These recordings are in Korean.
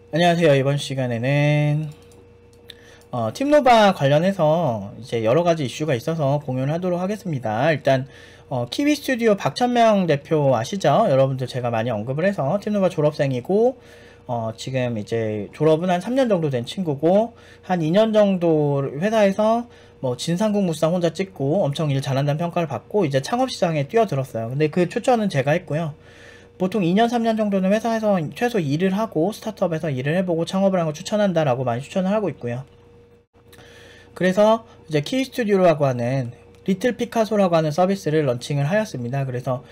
안녕하세요. 이번 시간에는 팀노바 관련해서 이제 여러가지 이슈가 있어서 공유를 하도록 하겠습니다. 일단 키위 스튜디오 박천명 대표 아시죠? 여러분들 제가 많이 언급을 해서 팀노바 졸업생이고 지금 이제 졸업은 한 3년 정도 된 친구고 한 2년 정도 회사에서 뭐 진상국 무상 혼자 찍고 엄청 일 잘한다는 평가를 받고 이제 창업시장에 뛰어들었어요. 근데 그 추천은 제가 했고요. 보통 2년, 3년 정도는 회사에서 최소 일을 하고 스타트업에서 일을 해보고 창업을 하는 걸 추천한다라고 많이 추천을 하고 있고요. 그래서 이제 키위 스튜디오라고 하는 리틀 피카소라고 하는 서비스를 런칭을 하였습니다. 그래서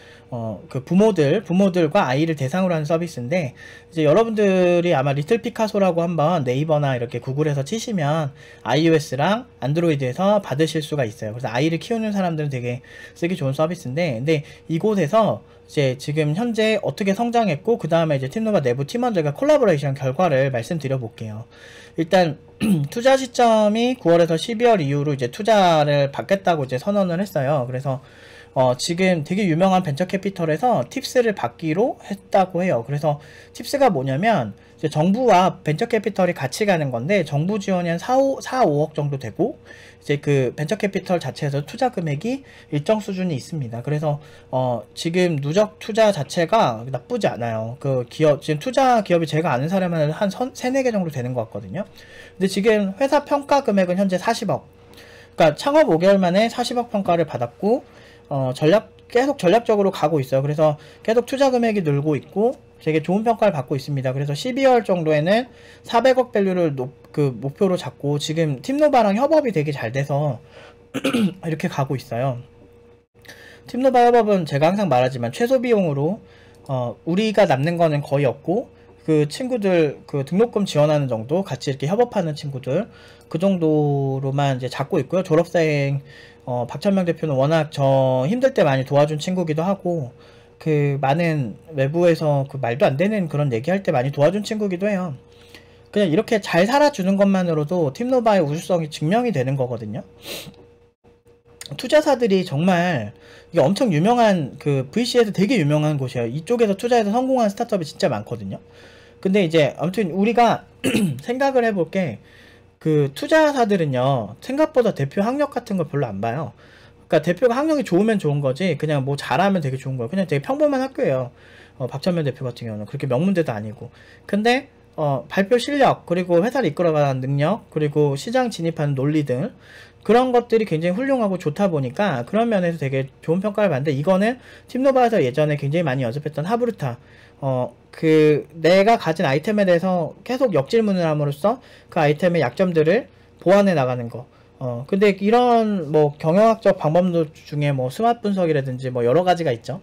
그 부모들과 아이를 대상으로 하는 서비스인데, 이제 여러분들이 아마 리틀 피카소라고 한번 네이버나 이렇게 구글에서 치시면 iOS랑 안드로이드에서 받으실 수가 있어요. 그래서 아이를 키우는 사람들은 되게 쓰기 좋은 서비스인데, 근데 이곳에서 이제 지금 현재 어떻게 성장했고 그 다음에 이제 팀노바 내부 팀원들과 콜라보레이션 결과를 말씀드려 볼게요. 일단 투자 시점이 9월에서 12월 이후로 이제 투자를 받겠다고 이제 선언을 했어요. 그래서 지금 되게 유명한 벤처 캐피털에서 팁스를 받기로 했다고 해요. 그래서 팁스가 뭐냐면 이제 정부와 벤처 캐피털이 같이 가는 건데, 정부 지원이 한 4, 5억 정도 되고, 이제 그 벤처 캐피털 자체에서 투자 금액이 일정 수준이 있습니다. 그래서 지금 누적 투자 자체가 나쁘지 않아요. 그 기업, 지금 투자 기업이 제가 아는 사람은 한 3, 4개 정도 되는 것 같거든요. 근데 지금 회사 평가 금액은 현재 40억. 그러니까 창업 5개월 만에 40억 평가를 받았고, 계속 전략적으로 가고 있어요. 그래서 계속 투자 금액이 늘고 있고 되게 좋은 평가를 받고 있습니다. 그래서 12월 정도에는 400억 밸류를 목표로 잡고, 지금 팀노바랑 협업이 되게 잘 돼서 이렇게 가고 있어요. 팀노바 협업은 제가 항상 말하지만 최소 비용으로 우리가 남는 거는 거의 없고, 그 친구들 그 등록금 지원하는 정도, 같이 이렇게 협업하는 친구들 그 정도로만 이제 잡고 있고요. 졸업생 박천명 대표는 워낙 저 힘들 때 많이 도와준 친구기도 하고, 그 많은 외부에서 그 말도 안 되는 그런 얘기할 때 많이 도와준 친구기도 해요. 그냥 이렇게 잘 살아주는 것만으로도 팀노바의 우수성이 증명이 되는 거거든요. 투자사들이 정말 이게 엄청 유명한, 그 VC에서 되게 유명한 곳이에요. 이쪽에서 투자해서 성공한 스타트업이 진짜 많거든요. 근데 이제 아무튼 우리가 생각을 해볼 게, 그 투자사들은요 생각보다 대표 학력 같은 걸 별로 안 봐요. 그러니까 대표가 학력이 좋으면 좋은 거지, 그냥 뭐 잘하면 되게 좋은 거예요. 그냥 되게 평범한 학교예요. 박찬면 대표 같은 경우는 그렇게 명문대도 아니고. 근데 발표 실력, 그리고 회사를 이끌어가는 능력, 그리고 시장 진입하는 논리 등 그런 것들이 굉장히 훌륭하고 좋다 보니까 그런 면에서 되게 좋은 평가를 받는데, 이거는 팀노바에서 예전에 굉장히 많이 연습했던 하브루타, 그 내가 가진 아이템에 대해서 계속 역질문을 함으로써 그 아이템의 약점들을 보완해 나가는 거. 근데 이런 뭐 경영학적 방법들 중에 뭐 스마트 분석이라든지 뭐 여러 가지가 있죠.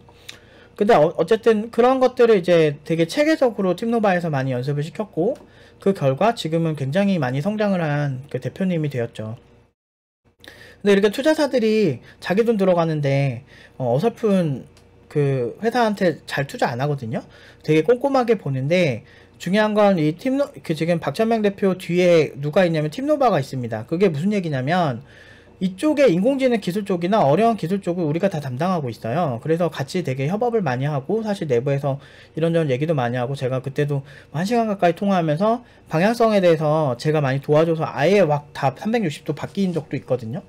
근데 어쨌든 그런 것들을 이제 되게 체계적으로 팀노바에서 많이 연습을 시켰고, 그 결과 지금은 굉장히 많이 성장을 한 그 대표님이 되었죠. 근데 이렇게 투자사들이 자기 돈 들어가는데 어설픈 그 회사한테 잘 투자 안 하거든요. 되게 꼼꼼하게 보는데, 중요한 건 이 지금 박찬명 대표 뒤에 누가 있냐면 팀노바가 있습니다. 그게 무슨 얘기냐면, 이쪽에 인공지능 기술 쪽이나 어려운 기술 쪽을 우리가 다 담당하고 있어요. 그래서 같이 되게 협업을 많이 하고, 사실 내부에서 이런저런 얘기도 많이 하고, 제가 그때도 1시간 가까이 통화하면서 방향성에 대해서 제가 많이 도와줘서 아예 막 다 360도 바뀐 적도 있거든요.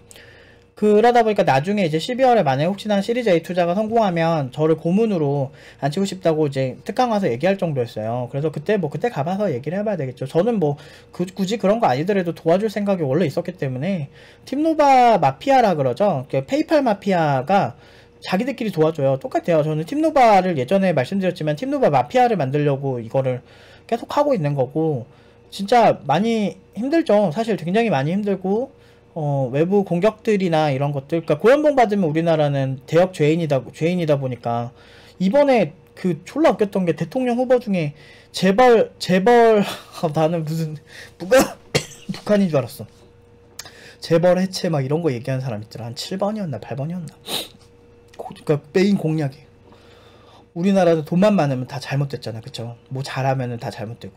그러다 보니까 나중에 이제 12월에 만약에 혹시나 시리즈 A 투자가 성공하면 저를 고문으로 앉히고 싶다고 이제 특강 와서 얘기할 정도였어요. 그래서 그때 가봐서 얘기를 해봐야 되겠죠. 저는 뭐 굳이 그런 거 아니더라도 도와줄 생각이 원래 있었기 때문에. 팀노바 마피아라 그러죠. 페이팔 마피아가 자기들끼리 도와줘요. 똑같아요. 저는 팀노바를 예전에 말씀드렸지만 팀노바 마피아를 만들려고 이거를 계속 하고 있는 거고, 진짜 많이 힘들죠. 사실 굉장히 많이 힘들고, 외부 공격들이나 이런 것들, 그러니까 고연봉 받으면 우리나라는 대역 죄인이다 보니까, 이번에 그 졸라 웃겼던 게 대통령 후보 중에 재벌 나는 무슨 북한인 줄 알았어. 재벌 해체 막 이런 거 얘기하는 사람 있더라. 한 7번이었나 8번이었나. 그러니까 메인 공약이 우리나라도 돈만 많으면 다 잘못됐잖아, 그쵸? 뭐 잘하면은 다 잘못되고.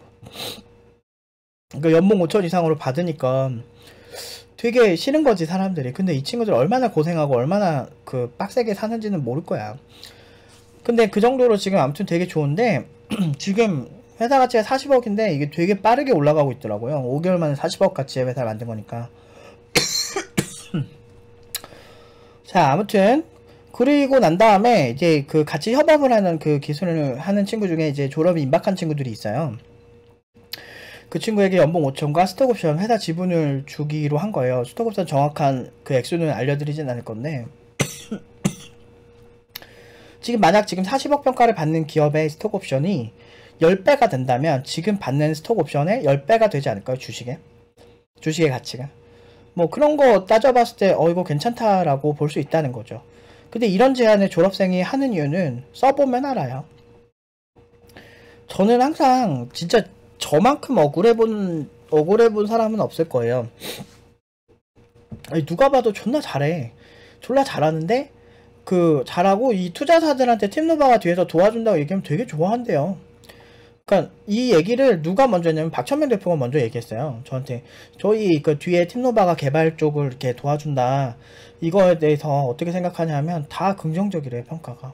그러니까 연봉 5천 이상으로 받으니까 되게 싫은 거지, 사람들이. 근데 이 친구들 얼마나 고생하고 얼마나 그 빡세게 사는지는 모를 거야. 근데 그 정도로 지금 아무튼 되게 좋은데, 지금 회사 가치가 40억인데 이게 되게 빠르게 올라가고 있더라고요. 5개월 만에 40억 가치의 회사를 만든 거니까. 자, 아무튼 그리고 난 다음에 이제 그 같이 협업을 하는 그 기술을 하는 친구 중에 이제 졸업이 임박한 친구들이 있어요. 그 친구에게 연봉 5천과 스톡옵션 회사 지분을 주기로 한 거예요. 스톡옵션 정확한 그 액수는 알려드리진 않을 건데 지금 만약 지금 40억 평가를 받는 기업의 스톡옵션이 10배가 된다면 지금 받는 스톡옵션의 10배가 되지 않을까요? 주식의 가치가. 뭐 그런 거 따져봤을 때 이거 괜찮다라고 볼 수 있다는 거죠. 근데 이런 제안을 졸업생이 하는 이유는 써보면 알아요. 저는 항상 진짜 저만큼 억울해본 사람은 없을 거예요. 아니, 누가 봐도 존나 잘해. 졸라 잘하는데 그 잘하고 이 투자사들한테 팀노바가 뒤에서 도와준다고 얘기하면 되게 좋아한대요. 그러니까 이 얘기를 누가 먼저 했냐면 박천명 대표가 먼저 얘기했어요. 저한테 저희 그 뒤에 팀노바가 개발 쪽을 이렇게 도와준다. 이거에 대해서 어떻게 생각하냐면 다 긍정적이래요, 평가가.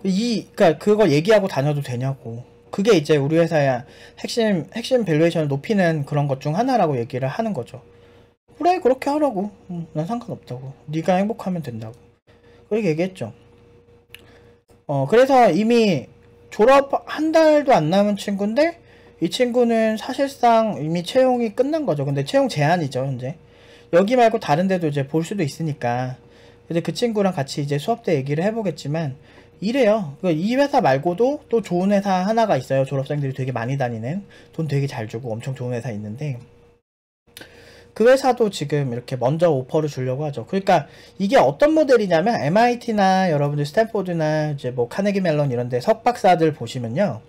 그러니까 그거 얘기하고 다녀도 되냐고. 그게 이제 우리 회사의 핵심 밸류에이션을 높이는 그런 것 중 하나라고 얘기를 하는 거죠. 그래, 그렇게 하라고. 난 상관없다고. 네가 행복하면 된다고. 그렇게 얘기했죠. 그래서 이미 졸업 한 달도 안 남은 친구인데 이 친구는 사실상 이미 채용이 끝난 거죠. 근데 채용 제한이죠, 현재. 여기 말고 다른 데도 이제 볼 수도 있으니까. 근데 그 친구랑 같이 이제 수업 때 얘기를 해보겠지만 이래요. 이 회사 말고도 또 좋은 회사 하나가 있어요. 졸업생들이 되게 많이 다니는, 돈 되게 잘 주고 엄청 좋은 회사 있는데 그 회사도 지금 이렇게 먼저 오퍼를 주려고 하죠. 그러니까 이게 어떤 모델이냐면 MIT나 여러분들 스탠포드나 이제 뭐 카네기 멜론 이런데 석박사들 보시면요,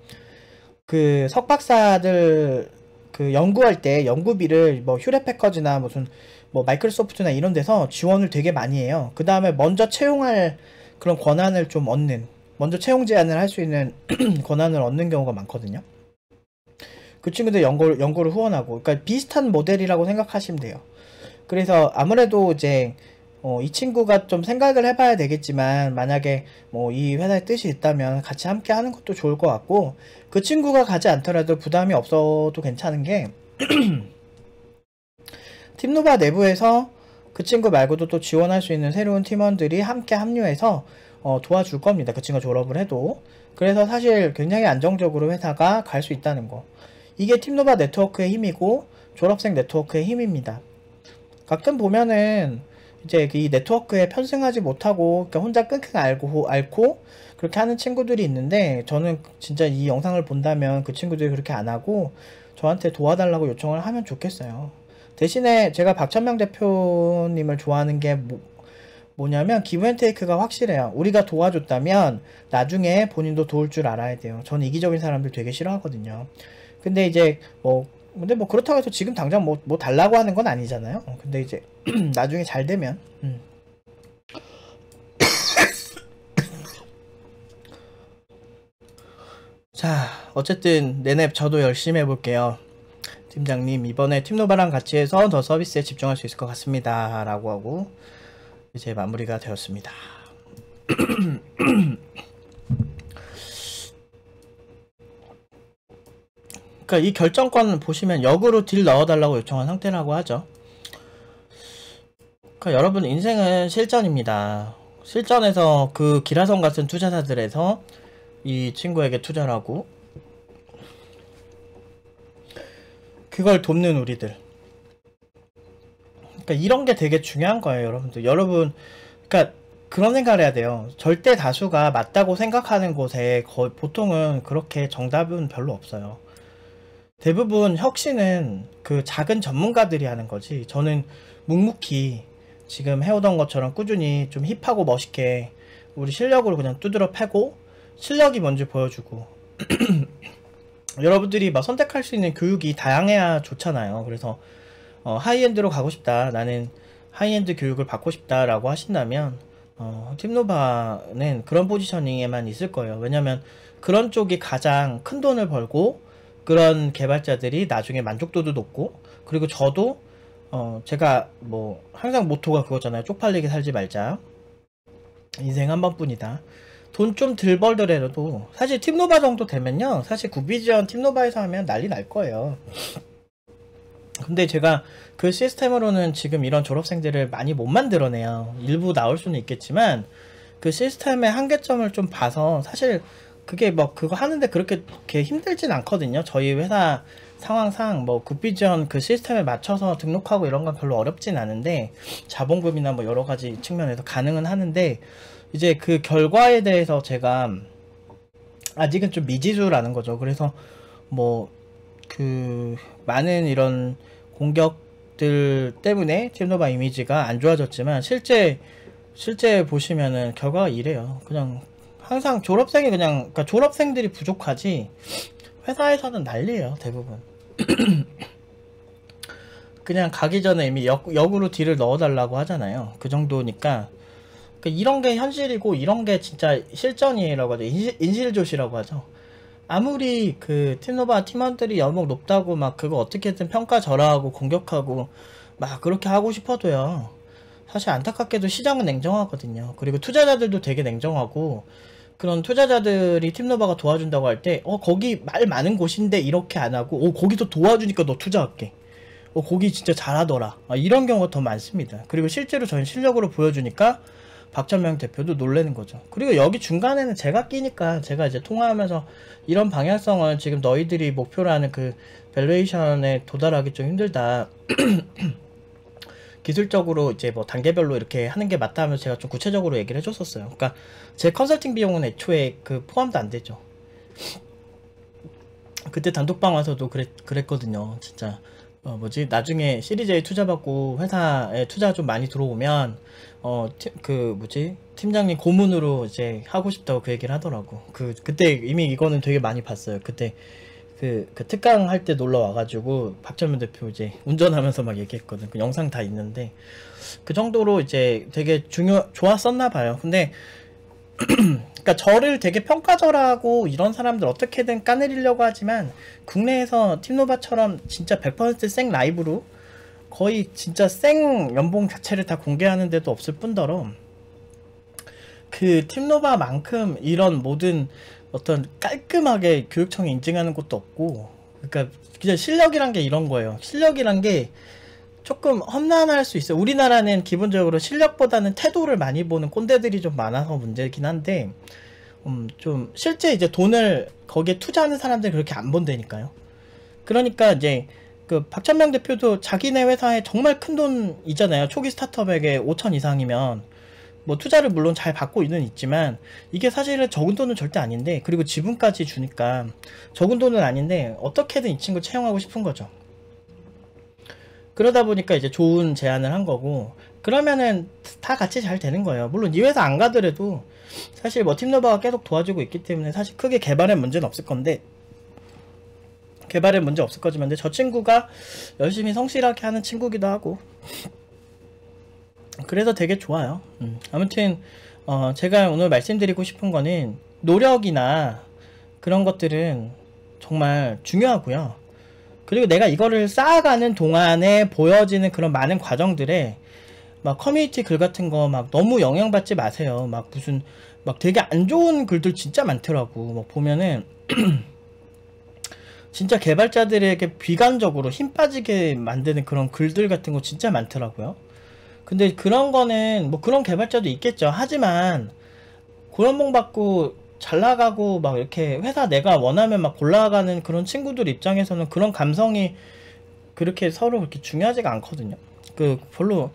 그 석박사들 그 연구할 때 연구비를 뭐 휴렛패커즈나 무슨 뭐 마이크로소프트나 이런 데서 지원을 되게 많이 해요. 그 다음에 먼저 채용할 그런 권한을 좀 얻는, 먼저 채용 제한을 할 수 있는 권한을 얻는 경우가 많거든요. 그 친구들 연구를 후원하고, 그러니까 비슷한 모델이라고 생각하시면 돼요. 그래서 아무래도 이제 이 친구가 좀 생각을 해봐야 되겠지만 만약에 뭐 이 회사의 뜻이 있다면 같이 함께 하는 것도 좋을 것 같고, 그 친구가 가지 않더라도 부담이 없어도 괜찮은 게 팀노바 내부에서 그 친구 말고도 또 지원할 수 있는 새로운 팀원들이 함께 합류해서 도와줄 겁니다. 그 친구가 졸업을 해도. 그래서 사실 굉장히 안정적으로 회사가 갈 수 있다는 거. 이게 팀노바 네트워크의 힘이고 졸업생 네트워크의 힘입니다. 가끔 보면은 이제 이 네트워크에 편승하지 못하고 그러니까 혼자 끙끙 앓고 그렇게 하는 친구들이 있는데, 저는 진짜 이 영상을 본다면 그 친구들이 그렇게 안 하고 저한테 도와달라고 요청을 하면 좋겠어요. 대신에 제가 박천명 대표님을 좋아하는 게 뭐냐면 기브앤테이크가 확실해요. 우리가 도와줬다면 나중에 본인도 도울 줄 알아야 돼요. 저는 이기적인 사람들 되게 싫어하거든요. 근데 이제 근데 뭐 그렇다고 해서 지금 당장 뭐 달라고 하는 건 아니잖아요. 근데 이제 나중에 잘 되면 자, 어쨌든 내내 저도 열심히 해볼게요. 팀장님, 이번에 팀노바랑 같이 해서 더 서비스에 집중할 수 있을 것 같습니다 라고 하고 이제 마무리가 되었습니다. 그러니까 이 결정권 보시면 역으로 딜 넣어달라고 요청한 상태라고 하죠. 그러니까 여러분, 인생은 실전입니다. 실전에서 그 기라성 같은 투자자들에서 이 친구에게 투자를 하고 그걸 돕는 우리들. 그러니까 이런 게 되게 중요한 거예요, 여러분들. 그러니까 그런 생각을 해야 돼요. 절대 다수가 맞다고 생각하는 곳에 보통은 그렇게 정답은 별로 없어요. 대부분 혁신은 그 작은 전문가들이 하는 거지. 저는 묵묵히 지금 해오던 것처럼 꾸준히 좀 힙하고 멋있게 우리 실력으로 그냥 두드러 패고 실력이 뭔지 보여주고 여러분들이 막 선택할 수 있는 교육이 다양해야 좋잖아요. 그래서 하이엔드로 가고 싶다, 나는 하이엔드 교육을 받고 싶다 라고 하신다면 팀노바는 그런 포지셔닝에만 있을 거예요. 왜냐면 그런 쪽이 가장 큰 돈을 벌고 그런 개발자들이 나중에 만족도도 높고, 그리고 저도 제가 뭐 항상 모토가 그거잖아요. 쪽팔리게 살지 말자, 인생 한 번뿐이다. 돈 좀 덜 벌더라도 사실 팀노바 정도 되면요, 사실 구비전 팀노바에서 하면 난리 날 거예요. 근데 제가 그 시스템으로는 지금 이런 졸업생들을 많이 못 만들어내요. 일부 나올 수는 있겠지만 그 시스템의 한계점을 좀 봐서 사실 그게 뭐 그거 하는데 그렇게 힘들진 않거든요. 저희 회사 상황상 뭐 굿비전 그 시스템에 맞춰서 등록하고 이런 건 별로 어렵진 않은데, 자본금이나 뭐 여러 가지 측면에서 가능은 하는데, 이제 그 결과에 대해서 제가 아직은 좀 미지수라는 거죠. 그래서 뭐 그 많은 이런 공격들 때문에 팀노바 이미지가 안 좋아졌지만 실제 보시면은 결과가 이래요. 그냥 항상 졸업생이 그냥, 그러니까 졸업생들이 부족하지 회사에서는 난리예요 대부분. 그냥 가기 전에 이미 역으로 딜을 넣어달라고 하잖아요. 그 정도니까. 그러니까 이런 게 현실이고 이런 게 진짜 실전이라고 하죠. 인실조시라고 하죠. 아무리 그 팀노바 팀원들이 연봉 높다고 막 그거 어떻게든 평가절하하고 공격하고 막 그렇게 하고 싶어도요, 사실 안타깝게도 시장은 냉정하거든요. 그리고 투자자들도 되게 냉정하고, 그런 투자자들이 팀노바가 도와준다고 할 때 거기 말 많은 곳인데 이렇게 안 하고 거기서 도와주니까 너 투자할게, 거기 진짜 잘하더라, 이런 경우가 더 많습니다. 그리고 실제로 저희 실력으로 보여주니까 박찬명 대표도 놀라는 거죠. 그리고 여기 중간에는 제가 끼니까 제가 이제 통화하면서 이런 방향성을 지금 너희들이 목표로 하는 그 밸류에이션에 도달하기 좀 힘들다. 기술적으로 이제 뭐 단계별로 이렇게 하는 게 맞다 하면서 제가 좀 구체적으로 얘기를 해줬었어요. 그러니까 제 컨설팅 비용은 애초에 그 포함도 안 되죠. 그때 단톡방 와서도 그랬거든요. 진짜 뭐지, 나중에 시리즈 A 투자 받고 회사에 투자 좀 많이 들어오면 그 뭐지, 팀장님 고문으로 이제 하고 싶다고 그 얘기를 하더라고. 그때 이미 이거는 되게 많이 봤어요. 그때 그 특강 할 때 놀러 와가지고 박철민 대표 이제 운전하면서 막 얘기했거든. 그 영상 다 있는데 그 정도로 이제 되게 좋았었나 봐요. 근데 그러니까 저를 되게 평가절하고 이런 사람들 어떻게든 까내리려고 하지만 국내에서 팀노바처럼 진짜 100% 라이브로 거의 진짜 생 연봉 자체를 다 공개하는 데도 없을 뿐더러 그 팀노바만큼 이런 모든 어떤 깔끔하게 교육청이 인증하는 것도 없고, 그러니까 그냥 실력이란 게 이런 거예요. 실력이란 게 조금 험난할 수 있어요. 우리나라는 기본적으로 실력보다는 태도를 많이 보는 꼰대들이 좀 많아서 문제긴 한데, 좀 실제 이제 돈을 거기에 투자하는 사람들이 그렇게 안 본다니까요. 그러니까 이제 그 박찬명 대표도 자기네 회사에 정말 큰 돈 있잖아요. 초기 스타트업에게 5천 이상이면 뭐 투자를 물론 잘 받고는 있지만 이게 사실은 적은 돈은 절대 아닌데, 그리고 지분까지 주니까 적은 돈은 아닌데 어떻게든 이 친구 채용하고 싶은 거죠. 그러다 보니까 이제 좋은 제안을 한 거고, 그러면은 다 같이 잘 되는 거예요. 물론 이 회사 안 가더라도 사실 뭐 팀노바가 계속 도와주고 있기 때문에 사실 크게 개발에 문제는 없을 건데, 개발에 문제 없을 거지만 근데 저 친구가 열심히 성실하게 하는 친구기도 하고 그래서 되게 좋아요. 아무튼 제가 오늘 말씀드리고 싶은 거는 노력이나 그런 것들은 정말 중요하고요. 그리고 내가 이거를 쌓아가는 동안에 보여지는 그런 많은 과정들에 막 커뮤니티 글 같은 거 막 너무 영향받지 마세요. 막 무슨 막 되게 안 좋은 글들 진짜 많더라고. 막 보면은 진짜 개발자들에게 비관적으로 힘 빠지게 만드는 그런 글들 같은 거 진짜 많더라고요. 근데 그런 거는 뭐 그런 개발자도 있겠죠. 하지만 고연봉 받고 잘 나가고 막 이렇게 회사 내가 원하면 막 올라가는 그런 친구들 입장에서는 그런 감성이 그렇게 서로 그렇게 중요하지가 않거든요. 그 별로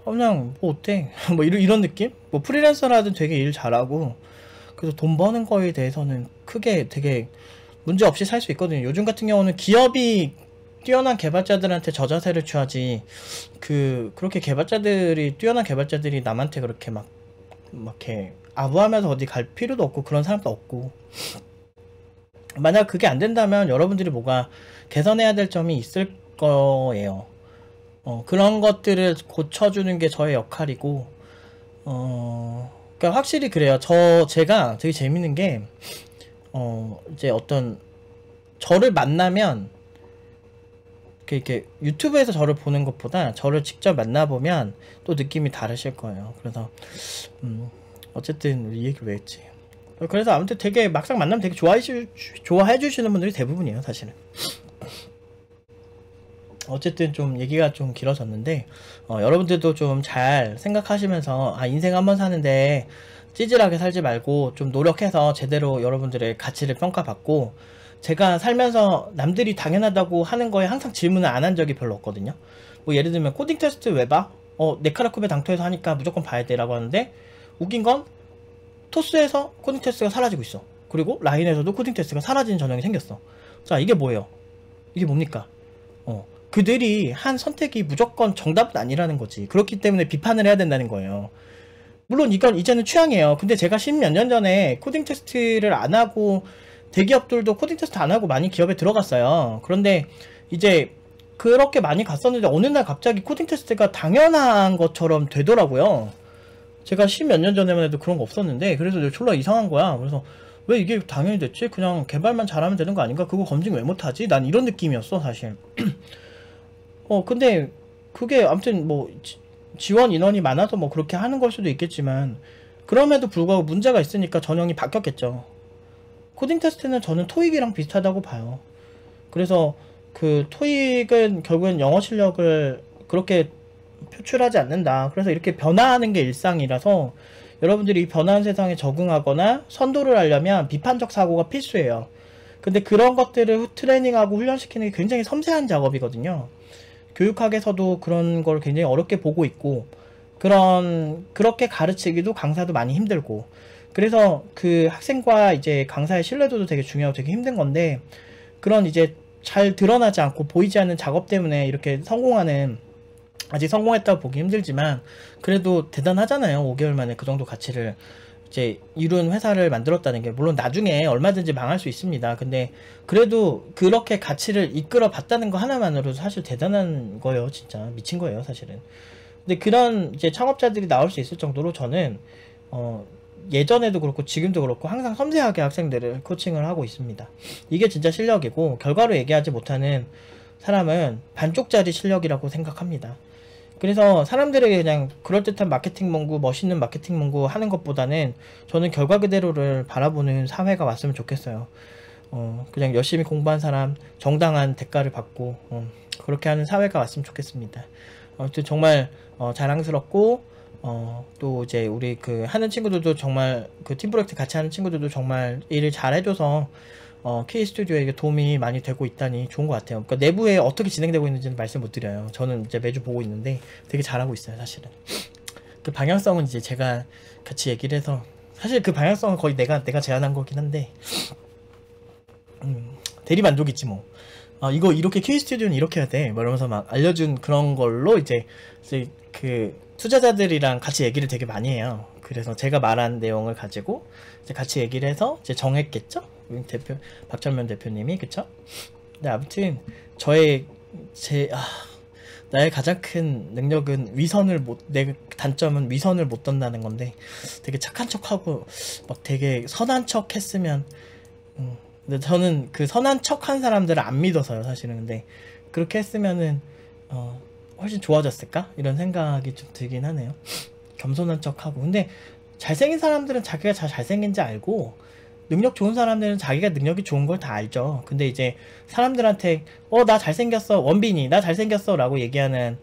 그냥 뭐 어때 뭐 이런 느낌? 뭐 프리랜서라도 되게 일 잘하고 그래서 돈 버는 거에 대해서는 크게 되게 문제 없이 살 수 있거든요. 요즘 같은 경우는 기업이 뛰어난 개발자들한테 저자세를 취하지, 그렇게 뛰어난 개발자들이 남한테 그렇게 막 이렇게 아부하면서 어디 갈 필요도 없고 그런 사람도 없고, 만약 그게 안 된다면 여러분들이 뭐가 개선해야 될 점이 있을 거예요. 그런 것들을 고쳐주는 게 저의 역할이고, 그러니까 확실히 그래요. 제가 되게 재밌는 게, 이제 어떤 저를 만나면 이렇게 유튜브에서 저를 보는 것보다 저를 직접 만나보면 또 느낌이 다르실 거예요. 그래서 어쨌든 우리 얘기 왜 했지? 그래서 아무튼 되게 막상 만나면 되게 좋아해 주시는 분들이 대부분이에요, 사실은. 어쨌든 좀 얘기가 좀 길어졌는데, 여러분들도 좀 잘 생각하시면서, 인생 한번 사는데 찌질하게 살지 말고 좀 노력해서 제대로 여러분들의 가치를 평가받고, 제가 살면서 남들이 당연하다고 하는 거에 항상 질문을 안 한 적이 별로 없거든요. 뭐 예를 들면 코딩 테스트 왜 봐? 네카라쿠베 당토에서 하니까 무조건 봐야 돼 라고 하는데, 웃긴 건 토스에서 코딩 테스트가 사라지고 있어. 그리고 라인에서도 코딩 테스트가 사라지는 전형이 생겼어. 자, 이게 뭐예요? 이게 뭡니까? 그들이 한 선택이 무조건 정답은 아니라는 거지. 그렇기 때문에 비판을 해야 된다는 거예요. 물론 이건 이제는 취향이에요. 근데 제가 10몇 년 전에 코딩 테스트를 안 하고, 대기업들도 코딩 테스트 안 하고 많이 기업에 들어갔어요. 그런데 이제 그렇게 많이 갔었는데 어느 날 갑자기 코딩 테스트가 당연한 것처럼 되더라고요. 제가 10몇 년 전에만 해도 그런 거 없었는데, 그래서 졸라 이상한 거야. 그래서 왜 이게 당연히 됐지? 그냥 개발만 잘하면 되는 거 아닌가? 그거 검증 왜 못하지? 난 이런 느낌이었어, 사실. 근데 그게 아무튼 뭐 지원 인원이 많아서 뭐 그렇게 하는 걸 수도 있겠지만, 그럼에도 불구하고 문제가 있으니까 전형이 바뀌었겠죠. 코딩 테스트는 저는 토익이랑 비슷하다고 봐요. 그래서 그 토익은 결국엔 영어 실력을 그렇게 표출하지 않는다. 그래서 이렇게 변화하는 게 일상이라서 여러분들이 변화한 세상에 적응하거나 선도를 하려면 비판적 사고가 필수예요. 근데 그런 것들을 트레이닝하고 훈련시키는 게 굉장히 섬세한 작업이거든요. 교육학에서도 그런 걸 굉장히 어렵게 보고 있고, 그렇게 가르치기도 강사도 많이 힘들고, 그래서 그 학생과 이제 강사의 신뢰도도 되게 중요하고 되게 힘든 건데, 그런 이제 잘 드러나지 않고 보이지 않는 작업 때문에 이렇게 아직 성공했다고 보기 힘들지만 그래도 대단하잖아요. 5개월 만에 그 정도 가치를 이제 이룬 회사를 만들었다는 게. 물론 나중에 얼마든지 망할 수 있습니다. 근데 그래도 그렇게 가치를 이끌어 봤다는 거 하나만으로도 사실 대단한 거예요. 진짜 미친 거예요, 사실은. 근데 그런 이제 창업자들이 나올 수 있을 정도로 저는 예전에도 그렇고 지금도 그렇고 항상 섬세하게 학생들을 코칭을 하고 있습니다. 이게 진짜 실력이고, 결과로 얘기하지 못하는 사람은 반쪽짜리 실력이라고 생각합니다. 그래서 사람들에게 그냥 그럴듯한 마케팅 문구, 멋있는 마케팅 문구 하는 것보다는 저는 결과 그대로를 바라보는 사회가 왔으면 좋겠어요. 그냥 열심히 공부한 사람 정당한 대가를 받고 그렇게 하는 사회가 왔으면 좋겠습니다. 아무튼 정말 자랑스럽고, 또 이제 우리 그 하는 친구들도 정말, 그 팀 프로젝트 같이 하는 친구들도 정말 일을 잘 해줘서 K스튜디오에 도움이 많이 되고 있다니 좋은 것 같아요. 그러니까 내부에 어떻게 진행되고 있는지는 말씀 못 드려요. 저는 이제 매주 보고 있는데 되게 잘하고 있어요, 사실은. 그 방향성은 이제 제가 같이 얘기를 해서, 사실 그 방향성은 거의 내가 제안한 거긴 한데, 대리 만족이지 뭐. 이거 이렇게 K스튜디오는 이렇게 해야 돼, 뭐 이러면서 막 알려준 그런 걸로 이제 그 투자자들이랑 같이 얘기를 되게 많이 해요. 그래서 제가 말한 내용을 가지고 이제 같이 얘기를 해서 이제 정했겠죠? 박찬면 대표님이, 그쵸? 근데 아무튼 나의 가장 큰 능력은 내 단점은 위선을 못 던다는 건데, 되게 착한 척하고 막 되게 선한 척 했으면, 근데 저는 그 선한 척 한 사람들을 안 믿어서요, 사실은. 근데 그렇게 했으면은 훨씬 좋아졌을까? 이런 생각이 좀 들긴 하네요. 겸손한 척하고. 근데 잘생긴 사람들은 자기가 잘생긴지 알고, 능력 좋은 사람들은 자기가 능력이 좋은 걸 다 알죠. 근데 이제 사람들한테 나 잘생겼어, 원빈이 나 잘생겼어 라고 얘기하는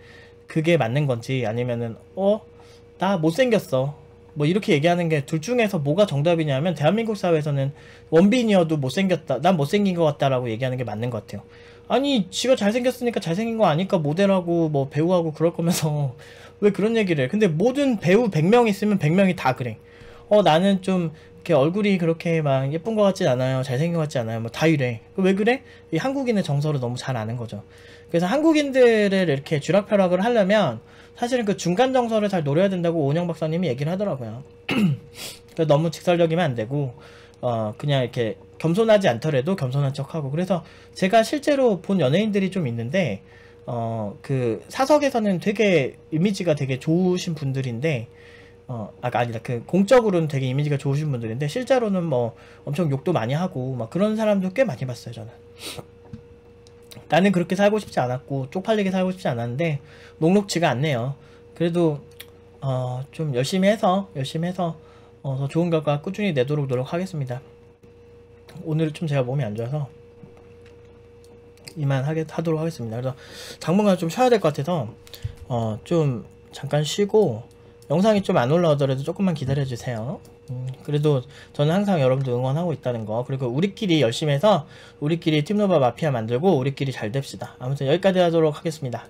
그게 맞는 건지, 아니면은 나 못생겼어 뭐 이렇게 얘기하는 게 둘 중에서 뭐가 정답이냐면, 대한민국 사회에서는 원빈이어도 못생겼다, 난 못생긴 것 같다 라고 얘기하는 게 맞는 것 같아요. 아니, 지가 잘생겼으니까 잘생긴 거 아니까 모델하고 뭐 배우하고 그럴 거면서 왜 그런 얘기를 해. 근데 모든 배우 100명 있으면 100명이 다 그래. 나는 좀 이렇게 얼굴이 그렇게 막 예쁜 것 같지 않아요, 잘생긴 것 같지 않아요, 뭐 다 이래. 왜 그래? 이 한국인의 정서를 너무 잘 아는 거죠. 그래서 한국인들을 이렇게 쥐락펴락을 하려면 사실은 그 중간 정서를 잘 노려야 된다고 오은영 박사님이 얘기를 하더라고요. 그러니까 너무 직설적이면 안 되고, 그냥 이렇게 겸손하지 않더라도 겸손한 척하고. 그래서 제가 실제로 본 연예인들이 좀 있는데, 그 사석에서는 되게 이미지가 되게 좋으신 분들인데, 아니다. 그 공적으로는 되게 이미지가 좋으신 분들인데 실제로는 뭐 엄청 욕도 많이 하고 막 그런 사람도 꽤 많이 봤어요, 저는. 나는 그렇게 살고 싶지 않았고 쪽팔리게 살고 싶지 않았는데 녹록지가 않네요. 그래도 좀 열심히 해서 더 좋은 결과 꾸준히 내도록 노력하겠습니다. 오늘 좀 제가 몸이 안 좋아서 이만 하도록 하겠습니다. 그래서 당분간 좀 쉬어야 될 것 같아서 좀 잠깐 쉬고 영상이 좀 안 올라오더라도 조금만 기다려주세요. 그래도 저는 항상 여러분들 응원하고 있다는 거, 그리고 우리끼리 열심히 해서 우리끼리 팀노바 마피아 만들고 우리끼리 잘 됩시다. 아무튼 여기까지 하도록 하겠습니다.